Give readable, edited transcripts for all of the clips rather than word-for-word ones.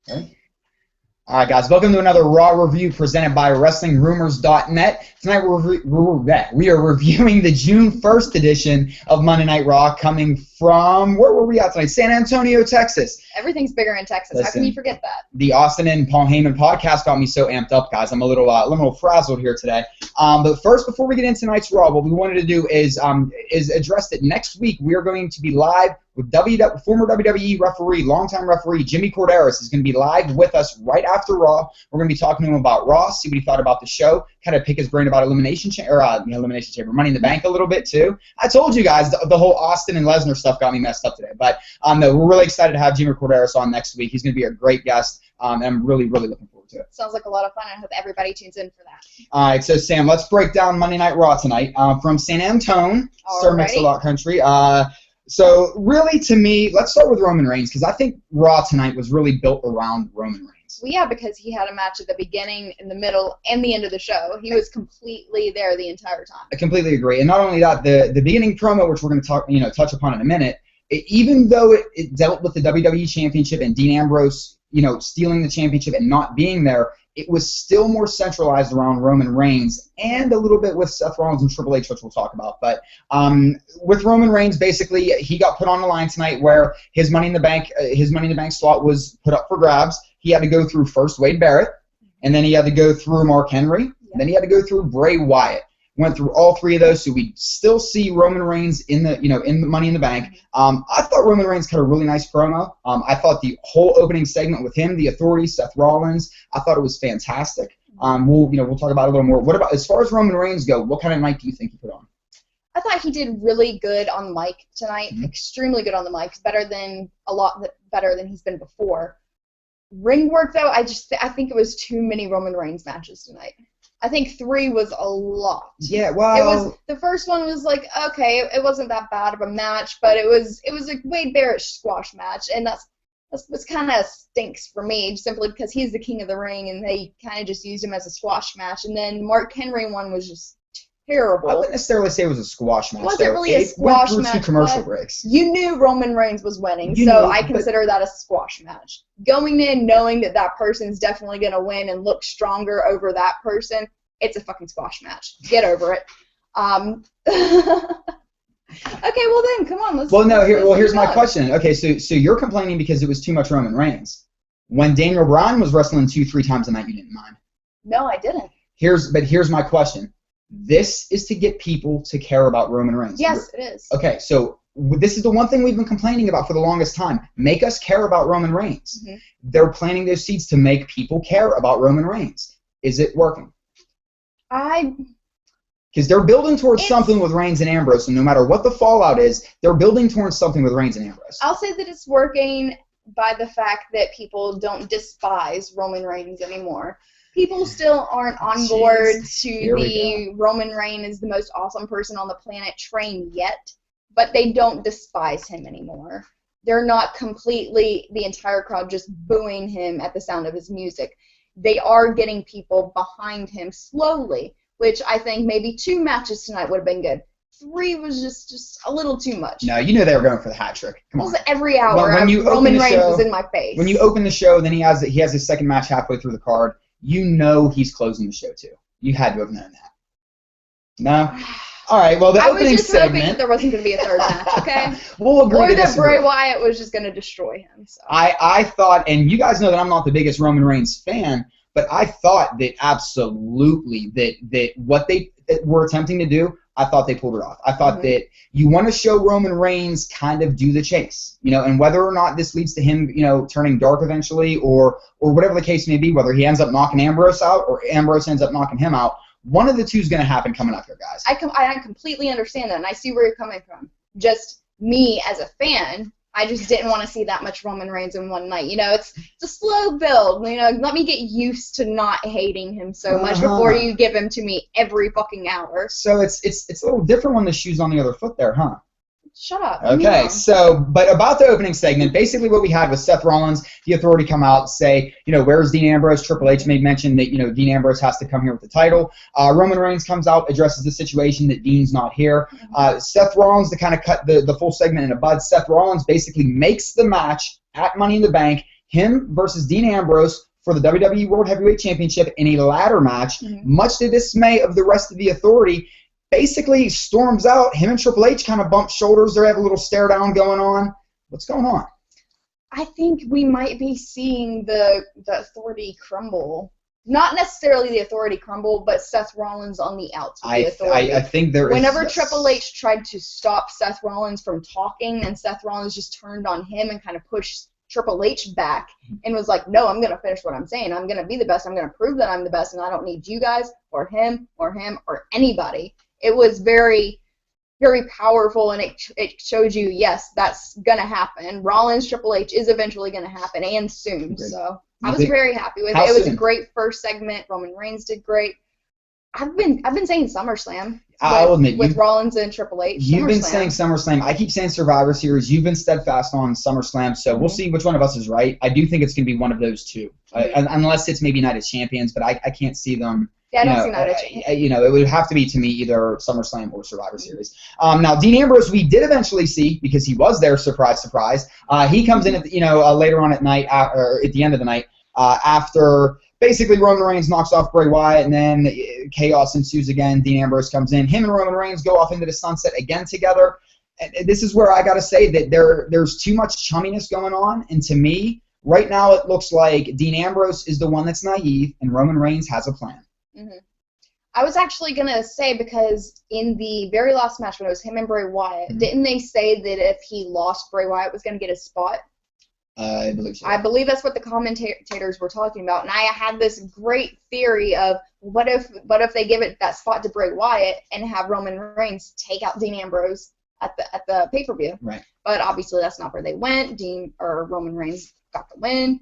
Right. All right, guys, welcome to another Raw review presented by WrestlingRumors.net. Tonight we are reviewing the June 1st edition of Monday Night Raw, coming from, where were we at tonight? San Antonio, Texas. Everything's bigger in Texas. Listen, how can you forget that? The Austin and Paul Heyman podcast got me so amped up, guys. I'm a little frazzled here today. But first, before we get into tonight's Raw, what we wanted to do is address that next week we are going to be live with former WWE referee, longtime referee Jimmy Corderas is going to be live with us right after Raw. We're going to be talking to him about Raw, see what he thought about the show, kind of pick his brain about Elimination Chamber, Money in the Bank a little bit too. I told you guys the whole Austin and Lesnar stuff got me messed up today, but no, we're really excited to have Jimmy Corderas on next week. He's going to be a great guest, and I'm really, really looking forward to it. Sounds like a lot of fun. I hope everybody tunes in for that. All right, so Sam, let's break down Monday Night Raw tonight from San Antonio, Sir Mix-a-Lot Country. So really, to me, let's start with Roman Reigns, because I think Raw tonight was really built around Roman Reigns. Well, yeah, because he had a match at the beginning, in the middle, and the end of the show. He was completely there the entire time. I completely agree. And not only that, the beginning promo, which we're going to touch upon in a minute, even though it dealt with the WWE Championship and Dean Ambrose, stealing the championship and not being there, it was still more centralized around Roman Reigns and a little bit with Seth Rollins and Triple H, which we'll talk about. But with Roman Reigns, basically, he got put on the line tonight where his Money in the Bank slot was put up for grabs. He had to go through first Wade Barrett, and then he had to go through Mark Henry, and then he had to go through Bray Wyatt. Went through all three of those, so we still see Roman Reigns in the Money in the Bank. I thought Roman Reigns cut a really nice promo. I thought the whole opening segment with him, the Authority, Seth Rollins, I thought it was fantastic. We'll talk about it a little more. What about as far as Roman Reigns go? What kind of night do you think he put on? I thought he did really good on the mic tonight. Extremely good on the mic. A lot better than he's been before. Ring work though, I think it was too many Roman Reigns matches tonight. I think 3 was a lot. Yeah, well, the first one was like, okay, it wasn't that bad of a match, but it was a Wade Barrett squash match, and that's kind of stinks for me, simply because he's the king of the ring, and they kind of just used him as a squash match. And then Mark Henry one was just terrible. I wouldn't necessarily say it was a squash match. It wasn't really a squash match. Went through 2 commercial breaks. You knew Roman Reigns was winning, so I consider that a squash match. Going in knowing that person's definitely going to win and look stronger over that person, it's a fucking squash match. Get over it. Okay, well then, come on. Here's my question. Okay, so you're complaining because it was too much Roman Reigns. When Daniel Bryan was wrestling 2-3 times a night, you didn't mind. No, I didn't. Here's my question. This is to get people to care about Roman Reigns. Yes, it is. Okay, so this is the one thing we've been complaining about for the longest time. Make us care about Roman Reigns. They're planting those seeds to make people care about Roman Reigns. Is it working? Because they're building towards something with Reigns and Ambrose, and no matter what the fallout is, they're building towards something with Reigns and Ambrose. I'll say that it's working by the fact that people don't despise Roman Reigns anymore. People still aren't on board to the Roman Reigns is the most awesome person on the planet train yet, but they don't despise him anymore. They're not completely, the entire crowd, just booing him at the sound of his music. They are getting people behind him slowly, which I think maybe 2 matches tonight would have been good. 3 was just a little too much. No, you knew they were going for the hat trick. Come on. Every hour, Roman Reigns was in my face. When you open the show, then he has his second match halfway through the card. You know he's closing the show too. You had to have known that. No? All right, well, the opening segment. I was just hoping that there wasn't going to be a third match, okay? We'll agree to that Bray Wyatt was just going to destroy him. So. I thought, and you guys know that I'm not the biggest Roman Reigns fan, but I thought that absolutely that what they were attempting to do, I thought they pulled it off. I thought that you want to show Roman Reigns kind of do the chase, and whether or not this leads to him, turning dark eventually, or whatever the case may be, whether he ends up knocking Ambrose out or Ambrose ends up knocking him out, one of the two is going to happen coming up here, guys. I completely understand that, and I see where you're coming from. Just me as a fan, I just didn't want to see that much Roman Reigns in one night. It's a slow build. Let me get used to not hating him so much before you give him to me every fucking hour. So it's a little different when the shoe's on the other foot there, huh? Shut up. Okay, but about the opening segment, basically what we had was Seth Rollins, the Authority, come out, say, where's Dean Ambrose? Triple H made mention that, Dean Ambrose has to come here with the title. Roman Reigns comes out, addresses the situation that Dean's not here. Seth Rollins, to kind of cut the full segment in a bud, Seth Rollins basically makes the match at Money in the Bank him versus Dean Ambrose for the WWE World Heavyweight Championship in a ladder match, much to the dismay of the rest of the Authority. Basically storms out. Him and Triple H kind of bump shoulders. They have a little stare down going on. What's going on? I think we might be seeing the Authority crumble. Not necessarily the Authority crumble, but Seth Rollins on the outs of the Authority. I think there is. Whenever Triple H tried to stop Seth Rollins from talking, and Seth Rollins just turned on him and kind of pushed Triple H back and was like, no, I'm going to finish what I'm saying. I'm going to be the best. I'm going to prove that I'm the best, and I don't need you guys or him or anybody. It was very, very powerful, and it showed you, yes, that's going to happen. Rollins, Triple H is eventually going to happen, and soon. Okay. So I was very happy with it. It was a great first segment. Roman Reigns did great. I've been saying SummerSlam. I'll admit, with Rollins and Triple H. You've been saying SummerSlam. I keep saying Survivor Series. You've been steadfast on SummerSlam, so we'll see which one of us is right. I do think it's going to be one of those two, unless it's maybe Night of Champions, but I can't see them. Yeah, I don't see Night of Champions. It would have to be, to me, either SummerSlam or Survivor Series. Now, Dean Ambrose, we did eventually see, because he was there, surprise, surprise. He comes in at later on at night, or at the end of the night, after basically Roman Reigns knocks off Bray Wyatt, and then chaos ensues again. Dean Ambrose comes in. Him and Roman Reigns go off into the sunset again together. And this is where I got to say that there's too much chumminess going on. And to me, right now it looks like Dean Ambrose is the one that's naive, and Roman Reigns has a plan. I was actually going to say, because in the very last match when it was him and Bray Wyatt, didn't they say that if he lost, Bray Wyatt was going to get a spot? I believe so. I believe that's what the commentators were talking about, and I had this great theory of what if they give it that spot to Bray Wyatt and have Roman Reigns take out Dean Ambrose at the pay-per-view. Right. But obviously that's not where they went. Roman Reigns got the win.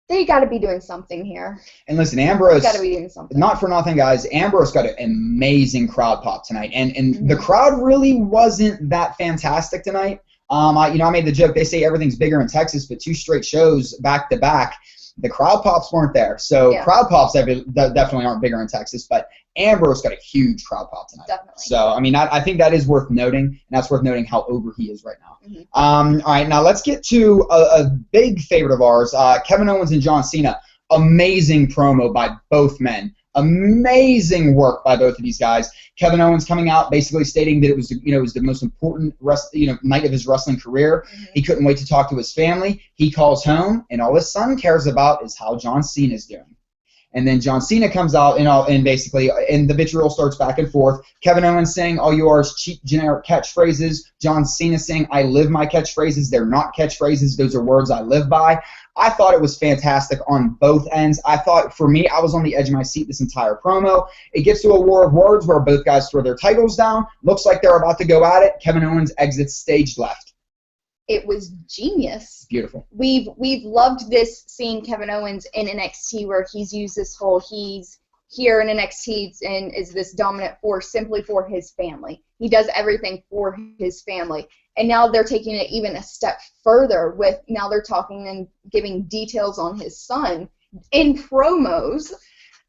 They got to be doing something here. And listen, Ambrose, got to be doing something. Not for nothing, guys. Ambrose got an amazing crowd pop tonight, and the crowd really wasn't that fantastic tonight. I made the joke. They say everything's bigger in Texas, but 2 straight shows back to back, the crowd pops weren't there. So crowd pops definitely aren't bigger in Texas, but Ambrose got a huge crowd pop tonight. Definitely. So I think that is worth noting, and that's worth noting how over he is right now. All right, now let's get to a big favorite of ours, Kevin Owens and John Cena. Amazing promo by both men. Amazing work by both of these guys. Kevin Owens coming out basically stating that it was the most important night of his wrestling career. He couldn't wait to talk to his family. He calls home, and all his son cares about is how John Cena's doing. And then John Cena comes out and basically the vitriol starts back and forth. Kevin Owens saying all you are is cheap generic catchphrases. John Cena saying I live my catchphrases. They're not catchphrases. Those are words I live by. I thought it was fantastic on both ends. I thought, for me, I was on the edge of my seat this entire promo. It gets to a war of words where both guys throw their titles down. Looks like they're about to go at it. Kevin Owens exits stage left. It was genius. Beautiful. We've loved this, seeing Kevin Owens in NXT, where he's used this whole he's here in NXT and is this dominant force simply for his family. He does everything for his family. And now they're taking it even a step further with now they're talking and giving details on his son in promos.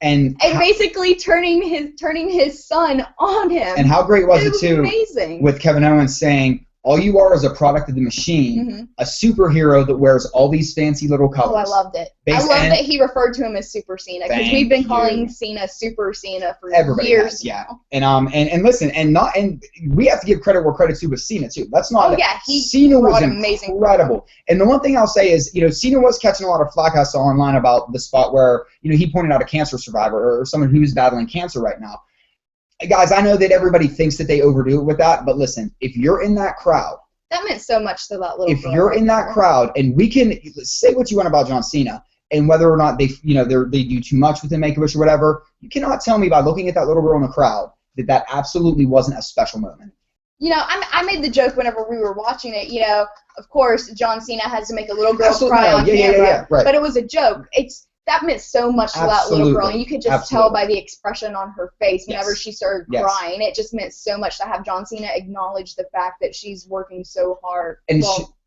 And basically turning his son on him. And how great was it too? Amazing. With Kevin Owens saying, all you are is a product of the machine, a superhero that wears all these fancy little colors. Oh, I loved it. I love that he referred to him as Super Cena, because we've been calling Cena Super Cena for years now. And listen, and we have to give credit where credit's due with Cena too. That's not. Cena was incredible. And the one thing I'll say is, Cena was catching a lot of flack I saw online about the spot where he pointed out a cancer survivor or someone who's battling cancer right now. Guys, I know that everybody thinks that they overdo it with that, but listen, if you're in that crowd, that meant so much to that little girl. If you're in that crowd, and we can say what you want about John Cena, and whether or not they do too much with the Make-A-Wish or whatever, you cannot tell me by looking at that little girl in the crowd that absolutely wasn't a special moment. I made the joke whenever we were watching it. Of course, John Cena has to make a little girl cry on camera, right. But it was a joke. That meant so much to that little girl, and you could just tell by the expression on her face whenever she started crying. It just meant so much to have John Cena acknowledge the fact that she's working so hard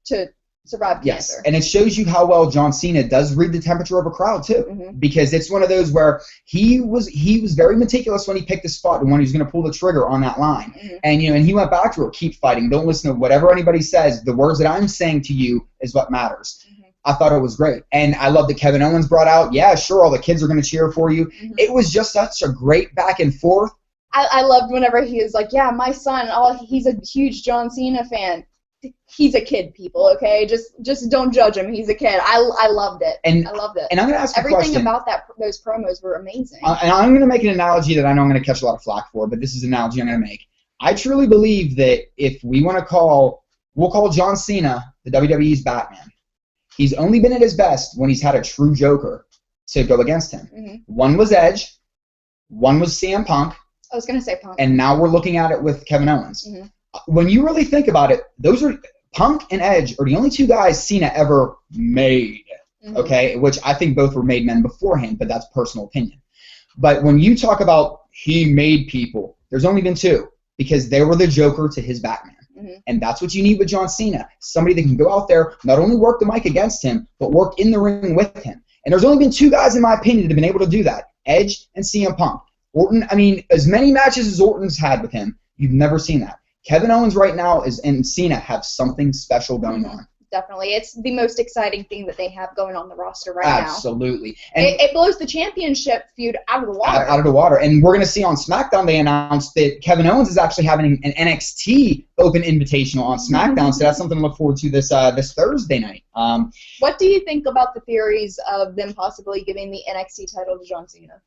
to survive cancer. And it shows you how well John Cena does read the temperature of a crowd too, because it's one of those where he was very meticulous when he picked the spot and when he was going to pull the trigger on that line, and he went back to her, keep fighting, don't listen to whatever anybody says. The words that I'm saying to you is what matters. I thought it was great. And I love that Kevin Owens brought out, yeah, sure, all the kids are going to cheer for you. Mm-hmm. It was just such a great back and forth. I loved whenever he was like, yeah, my son, he's a huge John Cena fan. He's a kid, people, okay? Just don't judge him. He's a kid. I loved it. I loved it. And I'm going to ask everything a question. About those promos were amazing. And I'm going to make an analogy that I know I'm going to catch a lot of flack for, but this is an analogy I'm going to make. I truly believe that if we want to we'll call John Cena the WWE's Batman. He's only been at his best when he's had a true Joker to go against him. Mm-hmm. One was Edge. One was CM Punk. I was going to say Punk. And now we're looking at it with Kevin Owens. Mm-hmm. When you really think about it, those are Punk and Edge are the only two guys Cena ever made. Mm-hmm. Okay, which I think both were made men beforehand, but that's personal opinion. But when you talk about he made people, there's only been two because they were the Joker to his Batman. Mm-hmm. And that's what you need with John Cena. Somebody that can go out there, not only work the mic against him, but work in the ring with him. And there's only been two guys, in my opinion, that have been able to do that. Edge and CM Punk. Orton, I mean, as many matches as Orton's had with him, you've never seen that. Kevin Owens right now and Cena have something special going on. Definitely. It's the most exciting thing that they have going on the roster right now. Absolutely. And it blows the championship feud out of the water. Out of the water. And we're going to see on SmackDown they announced that Kevin Owens is actually having an NXT Open Invitational on SmackDown, so that's something to look forward to this Thursday night. What do you think about the theories of them possibly giving the NXT title to John Cena?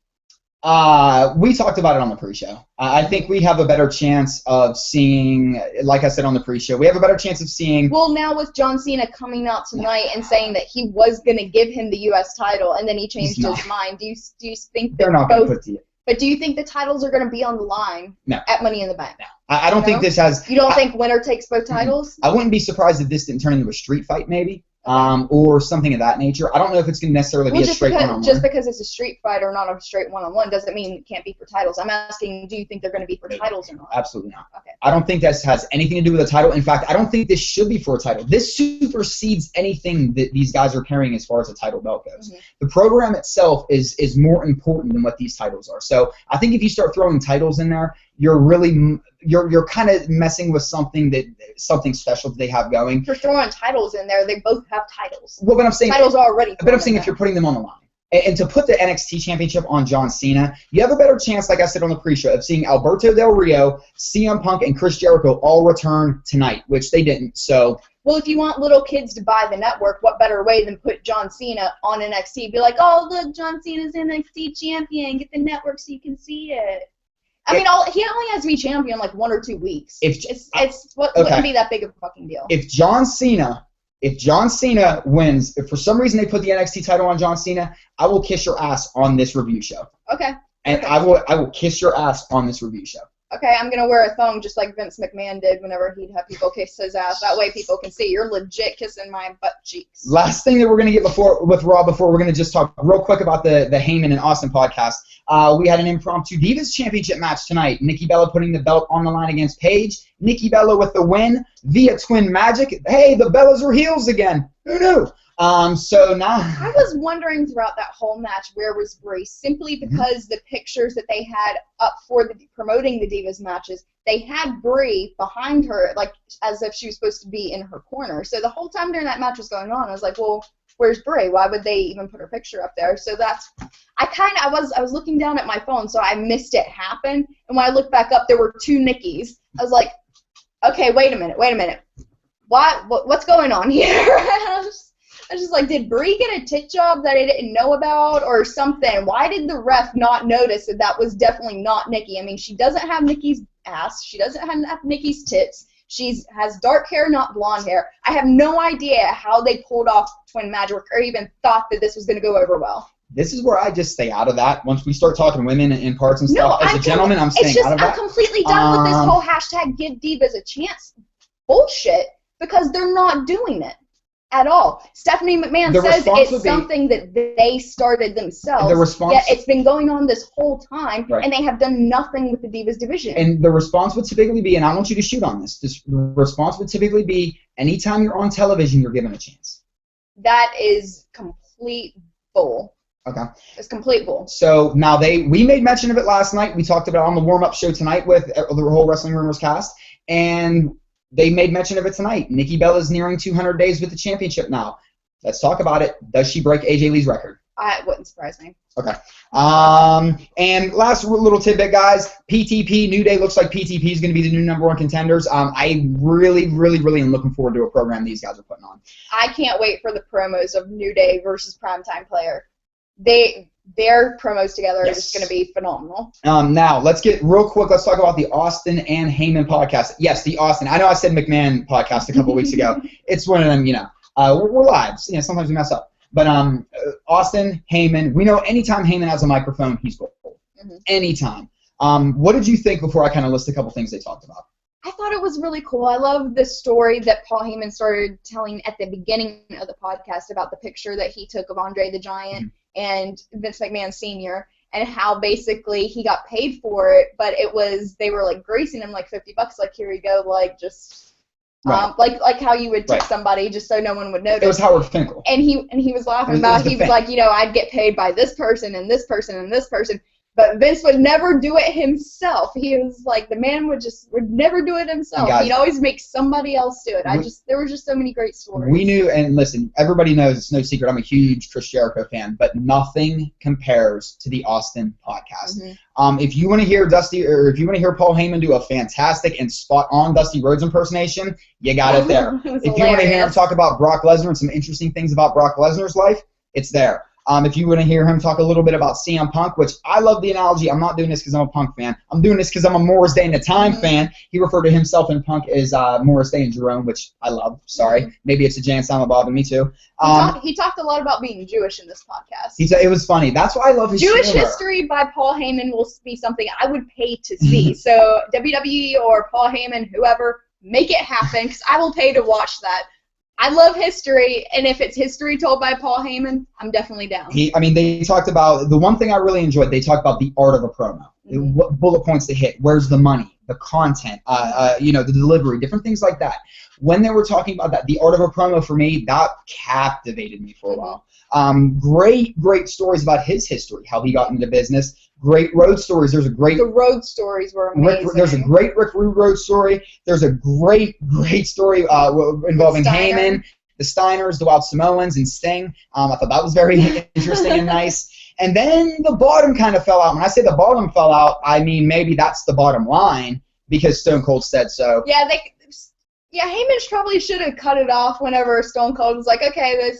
We talked about it on the pre-show. I think we have a better chance of seeing, like I said on the pre-show, we have a better chance of seeing. Well, now with John Cena coming out tonight and saying that he was going to give him the U.S. title and then he changed his mind, do you think that they're not going to put the? But do you think the titles are going to be on the line at Money in the Bank? No. I don't think this has. You don't think winner takes both titles? I wouldn't be surprised if this didn't turn into a street fight, maybe. Or something of that nature. I don't know if it's going to necessarily be a straight one-on-one. Just because it's a street fight or not a straight one-on-one doesn't mean it can't be for titles. I'm asking, do you think they're going to be for titles or not? Absolutely not. Okay. I don't think this has anything to do with a title. In fact, I don't think this should be for a title. This supersedes anything that these guys are carrying as far as a title belt goes. Mm-hmm. The program itself is more important than what these titles are. So I think if you start throwing titles in there, you're really you're kind of messing with something special that they have going. If you're throwing titles in there, they both have titles. Well, but I'm saying titles are already. But I'm saying if you're putting them on the line, and to put the NXT Championship on John Cena, you have a better chance, like I said on the pre-show, of seeing Alberto Del Rio, CM Punk, and Chris Jericho all return tonight, which they didn't. So. Well, if you want little kids to buy the network, what better way than put John Cena on NXT? Be like, oh look, John Cena's NXT champion. Get the network so you can see it. I mean, he only has to be champion like 1 or 2 weeks. Wouldn't be that big of a fucking deal. If John Cena wins, if for some reason they put the NXT title on John Cena, I will kiss your ass on this review show. Okay. And I will kiss your ass on this review show. Okay, I'm going to wear a thong just like Vince McMahon did whenever he'd have people kiss his ass. That way people can see you're legit kissing my butt cheeks. Last thing that we're going to get with Raw before we're going to just talk real quick about the Heyman and Austin podcast. We had an impromptu Divas Championship match tonight. Nikki Bella putting the belt on the line against Paige. Nikki Bella with the win via Twin Magic. Hey, the Bellas are heels again. Who knew? So now I was wondering throughout that whole match where was Brie, simply because the pictures that they had up for promoting the Divas matches, they had Brie behind her, like as if she was supposed to be in her corner. So the whole time during that match was going on, I was like, well, where's Brie? Why would they even put her picture up there? So I was looking down at my phone, so I missed it happen. And when I looked back up, there were 2 Nikkis. I was like, okay, wait a minute. What's going on here? I was just like, did Brie get a tit job that I didn't know about or something? Why did the ref not notice that was definitely not Nikki? I mean, she doesn't have Nikki's ass. She doesn't have Nikki's tits. She has dark hair, not blonde hair. I have no idea how they pulled off Twin Magic or even thought that this was going to go over well. This is where I just stay out of that. Once we start talking women and parts and stuff, as a gentleman, I'm staying out of that. I'm completely done with this whole hashtag give divas a chance bullshit because they're not doing it at all. Stephanie McMahon says it's something that they started themselves, yet it's been going on this whole time, and they have done nothing with the Divas division. And the response would typically be, and I want you to shoot on this, the response would typically be, anytime you're on television, you're given a chance. That is complete bull. Okay. It's complete bull. So now we made mention of it last night. We talked about it on the warm-up show tonight with the whole Wrestling Rumors cast, and they made mention of it tonight. Nikki Bella's nearing 200 days with the championship now. Let's talk about it. Does she break AJ Lee's record? It wouldn't surprise me. Okay. And last little tidbit, guys. PTP, New Day looks like PTP is going to be the new #1 contenders. I really am looking forward to a program these guys are putting on. I can't wait for the promos of New Day versus Primetime Player. Their promos together are just going to be phenomenal. Now, let's get real quick. Let's talk about the Austin and Heyman podcast. Yes, the Austin. I know I said McMahon podcast a couple weeks ago. It's one of them, we're live. Sometimes we mess up. But Austin, Heyman, we know anytime Heyman has a microphone, he's gold. Anytime. What did you think before I kind of list a couple things they talked about? I thought it was really cool. I love the story that Paul Heyman started telling at the beginning of the podcast about the picture that he took of Andre the Giant and Vince McMahon Sr. and how basically he got paid for it, but they were like gracing him like $50, like here you go, like just like how you would tip somebody just so no one would notice. It was Howard Finkel. And he was laughing about he was like, I'd get paid by this person and this person and this person. But Vince would never do it himself. He was like, the man would never do it himself. Guys, he'd always make somebody else do it. There were just so many great stories. We knew, and listen, everybody knows, it's no secret, I'm a huge Chris Jericho fan, but nothing compares to the Austin podcast. If you want to hear Dusty, or if you want to hear Paul Heyman do a fantastic and spot-on Dusty Rhodes impersonation, you got it there. If you want to hear him talk about Brock Lesnar and some interesting things about Brock Lesnar's life, it's there. If you want to hear him talk a little bit about CM Punk, which I love the analogy. I'm not doing this because I'm a Punk fan. I'm doing this because I'm a Morris Day and the Time fan. He referred to himself and Punk as Morris Day and Jerome, which I love. Sorry. Maybe it's a Jan Silent Bob and me too. He talked a lot about being Jewish in this podcast. It was funny. That's why I love his Jewish humor. History by Paul Heyman will be something I would pay to see. So WWE or Paul Heyman, whoever, make it happen because I will pay to watch that. I love history, and if it's history told by Paul Heyman, I'm definitely down. They talked about, the one thing I really enjoyed, they talked about the art of a promo. What bullet points to hit, where's the money, the content, the delivery, different things like that. When they were talking about that, the art of a promo for me, that captivated me for a while. Great stories about his history, how he got into business. Great road stories. The road stories were amazing. There's a great Rick Rude road story. There's a great story involving Heyman, the Steiners, the Wild Samoans, and Sting. I thought that was very interesting and nice. And then the bottom kind of fell out. When I say the bottom fell out, I mean maybe that's the bottom line because Stone Cold said so. Heyman probably should have cut it off whenever Stone Cold was like, okay,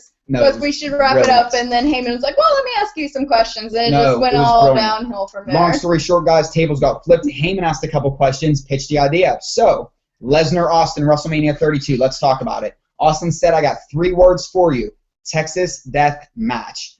we should wrap it up, and then Heyman was like, well, let me ask you some questions, and it just went all downhill from there. Long story short, guys, tables got flipped. Heyman asked a couple questions, pitched the idea. So, Lesnar, Austin, WrestleMania 32, let's talk about it. Austin said, I got 3 words for you. Texas Death Match.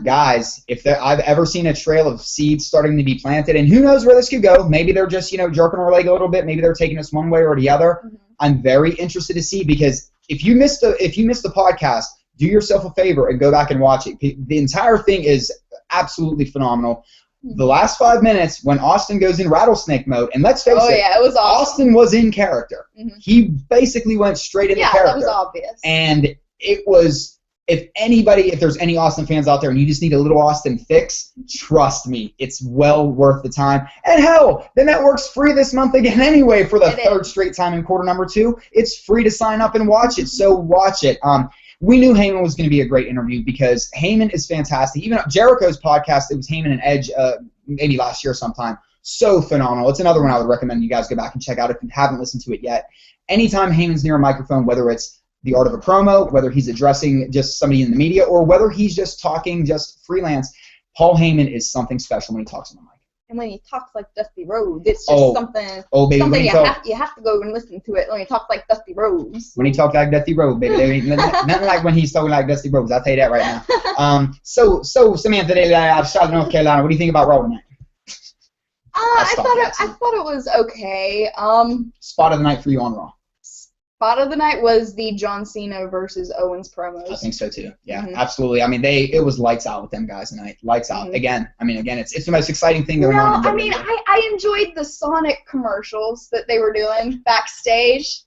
Guys, I've ever seen a trail of seeds starting to be planted, and who knows where this could go. Maybe they're just, jerking our leg a little bit. Maybe they're taking us one way or the other. I'm very interested to see, because if you missed the podcast, do yourself a favor and go back and watch it. The entire thing is absolutely phenomenal. The last 5 minutes, when Austin goes in rattlesnake mode, and let's face it, it was awesome. Austin was in character. He basically went straight into character. Yeah, that was obvious. And it was, if there's any Austin fans out there and you just need a little Austin fix, trust me, it's well worth the time. And hell, the network's free this month again anyway for the 3rd straight time in quarter number 2. It's free to sign up and watch it, so watch it. We knew Heyman was going to be a great interview because Heyman is fantastic. Even Jericho's podcast, it was Heyman and Edge maybe last year sometime. So phenomenal. It's another one I would recommend you guys go back and check out if you haven't listened to it yet. Anytime Heyman's near a microphone, whether it's the art of a promo, whether he's addressing just somebody in the media, or whether he's just talking just freelance, Paul Heyman is something special when he talks on the mic. And when he talks like Dusty Rhodes, it's just something you have to go and listen to it when he talks like Dusty Rhodes. When he talks like Dusty Rhodes, baby, there ain't nothing like when he's talking like Dusty Rhodes. I'll tell you that right now. So Samantha, out of Charlotte, North Carolina, what do you think about Raw tonight? I thought it was okay. Spot of the night for you on Raw. Spot of the night was the John Cena versus Owens promos. I think so too. Yeah, absolutely. I mean, it was lights out with them guys tonight. Lights out. Again, it's the most exciting thing going on. I mean, I enjoyed the Sonic commercials that they were doing backstage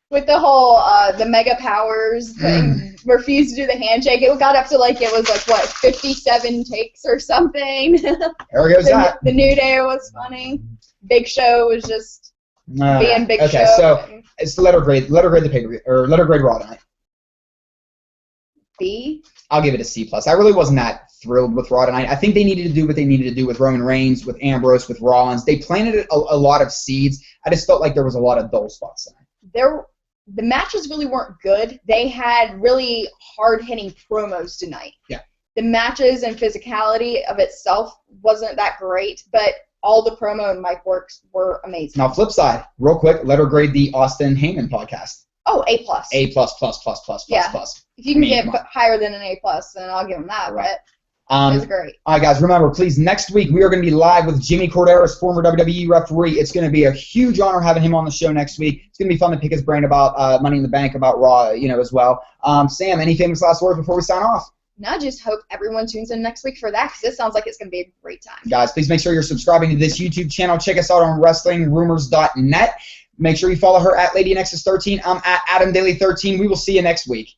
with the whole the Mega Powers thing. Refused to do the handshake. It got up to it was 57 takes or something. There goes that. The New Day was funny. Big Show was just being Big Show. Okay, so it's the letter grade the pay-per-view, or letter grade Raw tonight. B. I'll give it a C+. I really wasn't that thrilled with Raw tonight. I think they needed to do what they needed to do with Roman Reigns, with Ambrose, with Rollins. They planted a lot of seeds. I just felt like there was a lot of dull spots tonight. The matches really weren't good. They had really hard-hitting promos tonight. Yeah. The matches and physicality of itself wasn't that great, but all the promo and mic works were amazing. Now, flip side, real quick, let her grade the Austin Heyman podcast. Oh, A+. A++++++++. Yeah. If you can get higher than an A+, then I'll give them that. Right. But it was great. All right, guys, remember, please, next week we are going to be live with Jimmy Corderas, former WWE referee. It's going to be a huge honor having him on the show next week. It's going to be fun to pick his brain about Money in the Bank, about Raw, as well. Sam, any famous last words before we sign off? No, just hope everyone tunes in next week for that, because it sounds like it's going to be a great time. Guys, please make sure you're subscribing to this YouTube channel. Check us out on WrestlingRumors.net. Make sure you follow her at LadyNexus13. I'm at AdamDaily13. We will see you next week.